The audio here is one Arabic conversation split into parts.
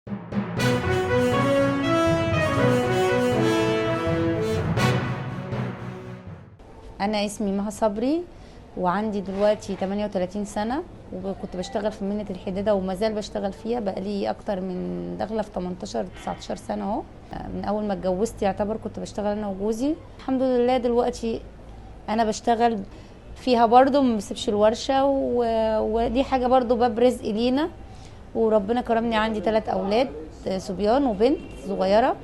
أنا اسمي مها صبري وعندي دلوقتي 38 سنة، وكنت بشتغل في مهنة الحدادة وما زال بشتغل فيها بقالي أكتر من داخلة في 18 19 سنة أهو. من أول ما اتجوزت يعتبر كنت بشتغل أنا وجوزي. الحمد لله دلوقتي أنا بشتغل فيها برضو، ما بسيبش الورشة، ودي حاجة برضو باب رزق لينا، وربنا كرمني عندي 3 أولاد صبيان وبنت صغيرة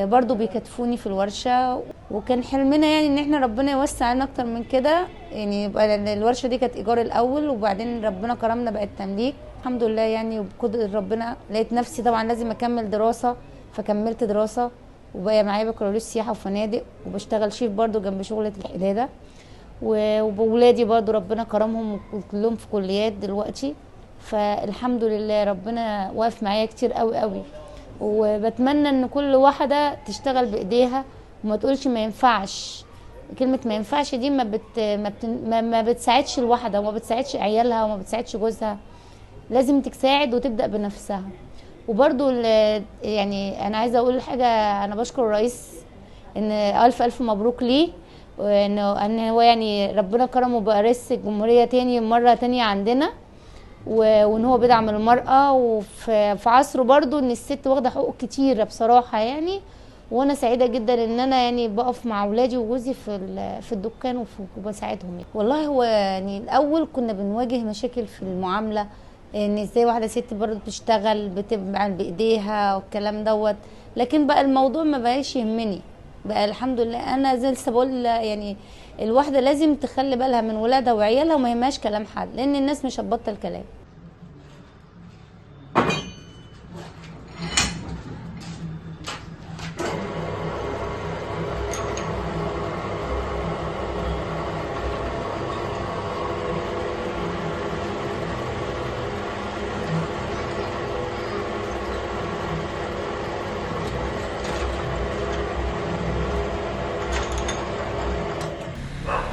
برضو بيكتفوني في الورشة. وكان حلمنا يعني ان احنا ربنا يوسع علينا اكتر من كده، يعني يبقى الورشة دي كانت ايجار الاول وبعدين ربنا كرمنا بقت تمليك الحمد لله يعني. وبقدر ربنا لقيت نفسي طبعا لازم اكمل دراسة، فكملت دراسة وبقى معايا بكالوريوس سياحة وفنادق، وبشتغل شيف برضو جنب شغلة الحدادة. وبولادي برضو ربنا كرمهم كلهم في كليات دلوقتي، فالحمد لله ربنا واقف معايا كتير قوي قوي. وبتمنى ان كل واحده تشتغل بايديها وما تقولش ما ينفعش. كلمه ما ينفعش دي ما بتساعدش الواحده وما بتساعدش عيالها وما بتساعدش جوزها. لازم تساعد وتبدا بنفسها. وبرضو يعني انا عايزه اقول حاجه، انا بشكر الرئيس ان الف مبروك ليه، ان هو يعني ربنا كرمه بقى رئيس الجمهوريه تاني مره تانية عندنا، وان هو بيدعم المرأة، وفي عصره برضو ان الست واخدة حقوق كتيرة بصراحة يعني. وانا سعيدة جدا ان انا يعني بقف مع اولادي وجوزي في الدكان وبساعدهم يعني. والله هو يعني الاول كنا بنواجه مشاكل في المعاملة، ان ازاي واحدة ست برضو بتشتغل بتعمل بايديها والكلام دوت، لكن بقى الموضوع ما بقاش يهمني بقى الحمد لله. انا زي لسه بقول يعني الواحدة لازم تخلي بالها من ولادها وعيالها وما يهمهاش كلام حد، لان الناس مش هتبطل كلام.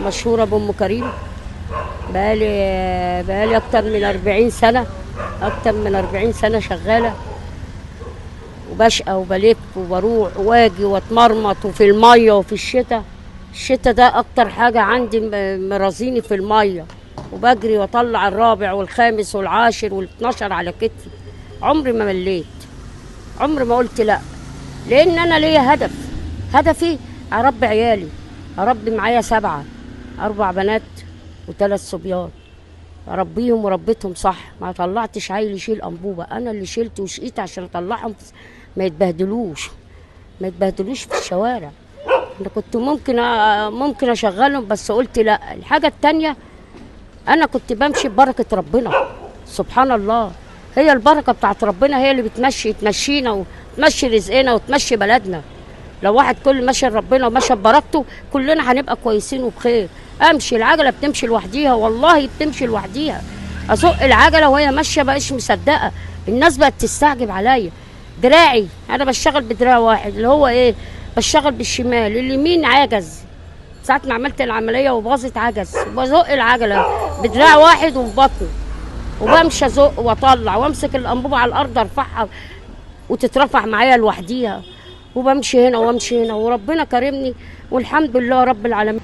مشهورة بأم كريم. بقالي أكتر من 40 سنة، أكتر من 40 سنة شغالة، وبشقى وبلف وبروح واجي واتمرمط، وفي المية وفي الشتاء. الشتاء ده أكتر حاجة عندي مرازيني في المية، وبجري واطلع الرابع والخامس والعاشر والاتناشر على كتفي. عمري ما مليت، عمري ما قلت لأ، لأن أنا ليا هدف. هدفي أربي عيالي، أربي معايا 7 4 بنات و3 صبيان، اربيهم وربيتهم صح. ما طلعتش عيل يشيل انبوبه، انا اللي شلت وشقيت عشان اطلعهم ما يتبهدلوش، ما يتبهدلوش في الشوارع. انا كنت ممكن اشغلهم، بس قلت لا. الحاجه التانيه، انا كنت بمشي ببركه ربنا سبحان الله. هي البركه بتاعت ربنا هي اللي تمشينا وتمشي رزقنا وتمشي بلدنا. لو واحد كل ماشي ربنا وماشي ببركته كلنا هنبقى كويسين وبخير. امشي العجله بتمشي لوحديها، والله بتمشي لوحديها. اسوق العجله وهي ماشيه بقاش مصدقه، الناس بقت تستعجب عليا. دراعي انا بشتغل بدراع واحد، اللي هو ايه، بشتغل بالشمال، اليمين عجز. ساعه ما عملت العمليه وباظت عجز، وبزق العجله بدراع واحد وفي بطني، وبمشي ازق واطلع وامسك الانبوبه على الارض ارفعها وتترفع معايا لوحديها، وبمشي هنا وامشي هنا، وربنا كرمني والحمد لله رب العالمين.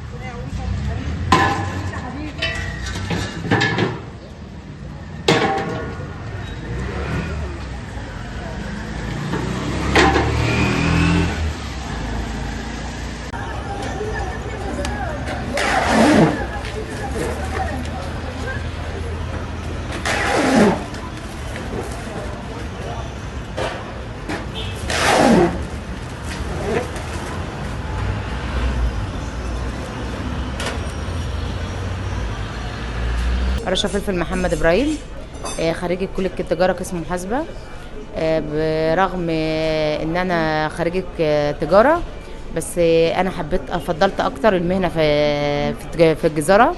رشا فلفل محمد ابراهيم، خريجة كلية التجارة قسم محاسبة. برغم ان انا خريجة تجارة، بس انا فضلت اكتر المهنة في الجزارة.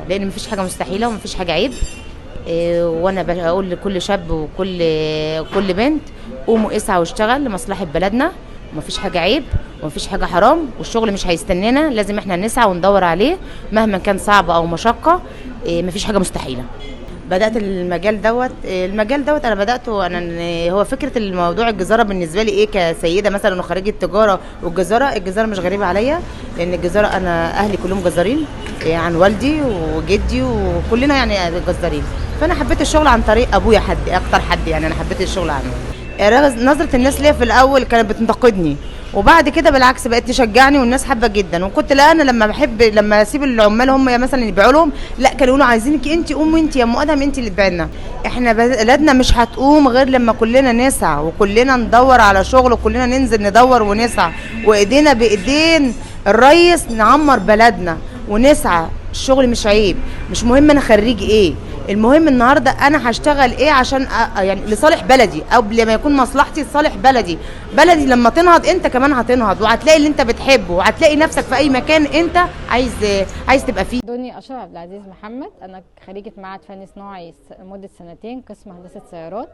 لان مفيش حاجة مستحيلة ومفيش حاجة عيب. وانا بقول لكل شاب وكل بنت، قوموا اسعوا واشتغل لمصلحة بلدنا، ومفيش حاجة عيب ومفيش حاجة حرام، والشغل مش هيستنانا، لازم احنا نسعى وندور عليه مهما كان صعب او مشقة. مفيش حاجة مستحيلة. بدات المجال دوت انا بداته انا. هو فكره الموضوع الجزاره بالنسبه لي ايه كسيده مثلا وخريجه تجاره، الجزاره مش غريبه عليا، لان الجزاره انا اهلي كلهم جزارين، عن والدي وجدي وكلنا يعني جزارين. فانا حبيت الشغل عن طريق ابويا، اكتر حد يعني انا حبيت الشغل عنه. نظره الناس ليا في الاول كانت بتنتقدني، وبعد كده بالعكس بقت تشجعني، والناس حابه جدا. وكنت لا انا لما اسيب العمال هم مثلا يبيعوا لهم، لا كانوا يقولوا عايزينك انت، قومي انت يا ام ادهم انت اللي تبيعي لنا. احنا بلدنا مش هتقوم غير لما كلنا نسعى، وكلنا ندور على شغل، وكلنا ننزل ندور ونسعى، وايدينا بايدين الريس نعمر بلدنا ونسعى. الشغل مش عيب، مش مهم انا خريج ايه، المهم النهارده انا هشتغل ايه عشان يعني لصالح بلدي، او لما يكون مصلحتي لصالح بلدي لما تنهض انت كمان هتنهض، وهتلاقي اللي انت بتحبه، وهتلاقي نفسك في اي مكان انت عايز تبقى فيه. دنيا اشرف عبد العزيز محمد، انا خريجه معهد فني صناعي لمده 2 قسم هندسه سيارات،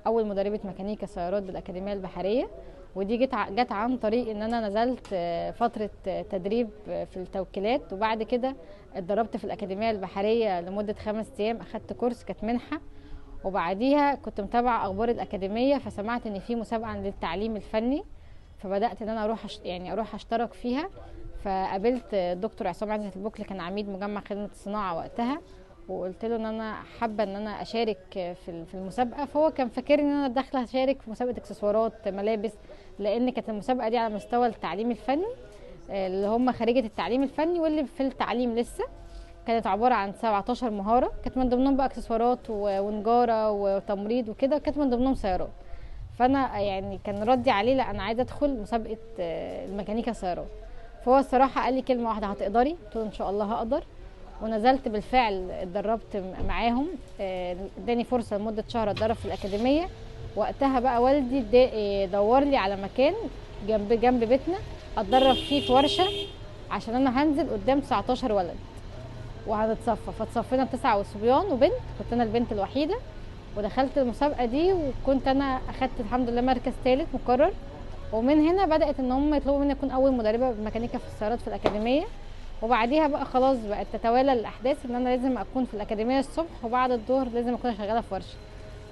اول مدربه ميكانيكا سيارات بالاكاديميه البحريه. ودي جت عن طريق ان انا نزلت فتره تدريب في التوكيلات، وبعد كده اتدربت في الاكاديميه البحريه لمده 5 ايام، اخدت كورس كانت منحه. وبعديها كنت متابعه اخبار الاكاديميه، فسمعت ان في مسابقه للتعليم الفني، فبدات ان انا اروح اشترك فيها. فقابلت الدكتور عصام عزت البكلي، كان عميد مجمع خدمه الصناعه وقتها، وقلت له ان انا حابه ان انا اشارك في المسابقه. فهو كان فاكرني ان انا داخله اشارك في مسابقه اكسسوارات ملابس، لان كانت المسابقه دي على مستوى التعليم الفني، اللي هم خريجه التعليم الفني واللي في التعليم لسه. كانت عباره عن 17 مهاره، كانت من ضمنهم بقى اكسسوارات ونجاره وتمريض وكده، وكانت من ضمنهم سيارات. فانا يعني كان ردي عليه لا انا عايزه ادخل مسابقه الميكانيكا سيارات. فهو الصراحه قال لي كلمه واحده: هتقدري؟ قلت له ان شاء الله هقدر. ونزلت بالفعل اتدربت معاهم، اداني فرصه لمده شهر اتدرب في الاكاديميه. وقتها بقى والدي دور لي على مكان جنب بيتنا اتدرب فيه في ورشه، عشان انا هنزل قدام 19 ولد وهنتصفى. فاتصفينا 9 صبيان وبنت، كنت انا البنت الوحيده. ودخلت المسابقه دي، وكنت انا اخدت الحمد لله مركز 3 مكرر. ومن هنا بدات ان هم يطلبوا مني اكون اول مدربه ميكانيكا في السيارات في الاكاديميه. وبعديها بقى خلاص بقت تتوالى الاحداث ان انا لازم اكون في الاكاديميه الصبح، وبعد الظهر لازم اكون شغاله في ورشه،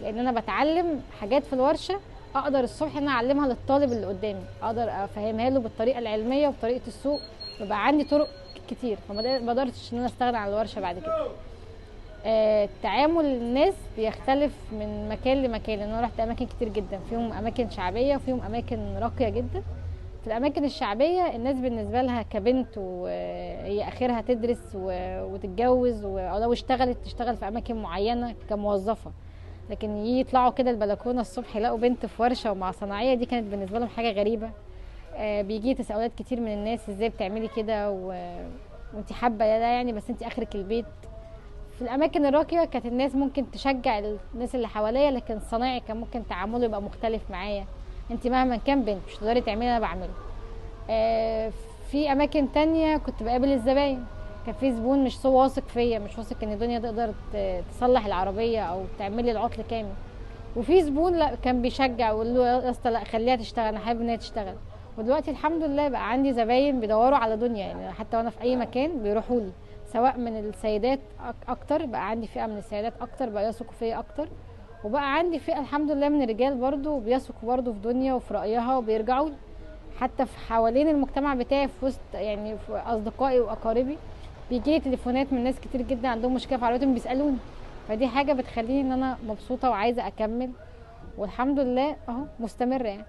لان انا بتعلم حاجات في الورشه اقدر الصبح ان انا اعلمها للطالب اللي قدامي، اقدر افهمها له بالطريقه العلميه وبطريقه السوق. بيبقى عندي طرق كتير، فما قدرتش ان انا استغنى عن الورشه بعد كده. تعامل الناس بيختلف من مكان لمكان، لان انا رحت اماكن كتير جدا، فيهم اماكن شعبيه وفيهم اماكن راقيه جدا. في الاماكن الشعبيه الناس بالنسبه لها كبنت وهي اخرها تدرس وتتجوز، ولو اشتغلت تشتغل في اماكن معينه كموظفه، لكن يطلعوا كده البلكونه الصبح يلاقوا بنت في ورشه ومع صناعيه، دي كانت بالنسبه لهم حاجه غريبه. بيجي تساؤلات كتير من الناس: ازاي بتعملي كده وانت حابه ده يعني، بس انت اخرك البيت. في الاماكن الراقيه كانت الناس ممكن تشجع الناس اللي حواليا، لكن الصنايعي كان ممكن تعامله يبقى مختلف معايا: انت مهما كان بنت مش تقدري تعملي اللي انا بعمله. في اماكن تانية كنت بقابل الزباين، كان في زبون مش واثق فيا، مش واثق ان الدنيا تقدر تصلح العربيه او تعملي العطل كامل. وفي زبون لا كان بيشجع ويقول له يا اسطى لا خليها تشتغل، انا حابب ان هي تشتغل. ودلوقتي الحمد لله بقى عندي زباين بيدوروا على دنيا، يعني حتى وانا في اي مكان بيروحوا لي، سواء من السيدات اكتر، بقى عندي فئه من السيدات اكتر بقى يثقوا فيا اكتر، وبقى عندي فئه الحمد لله من الرجال برضو بيثقوا برضو في دنيا وفي رايها وبيرجعوا لي. حتى في حوالين المجتمع بتاعي، في وسط يعني في اصدقائي واقاربي بيجي تليفونات من ناس كتير جدا عندهم مشكله في عربيتهم بيسالوني، فدي حاجه بتخليني ان انا مبسوطه وعايزه اكمل، والحمد لله اهو مستمره يعني.